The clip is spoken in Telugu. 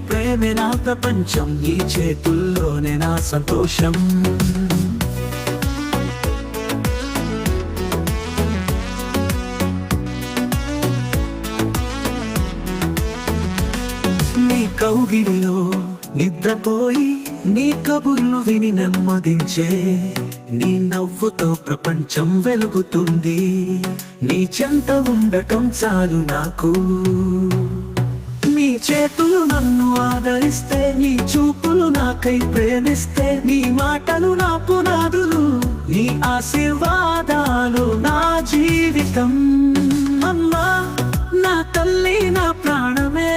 ప్రేమే నా ప్రపంచం, నీ చేతుల్లోనే నా సంతోషం. నీ కౌగిలిలో నిద్రపోయి నీ కబుర్లు విని నెమ్మదించే, నీ నవ్వుతో ప్రపంచం వెలుగుతుంది. నీ చెంత ఉండటం చాలు నాకు. నీ చేతులు నన్ను ఆదరిస్తే, నీ చూపులు నాకై ప్రేమిస్తే, నీ మాటలు నా పునాదులు, నీ ఆశీర్వాదాలు నా జీవితం. అమ్మా నా తల్లి నా ప్రాణమే.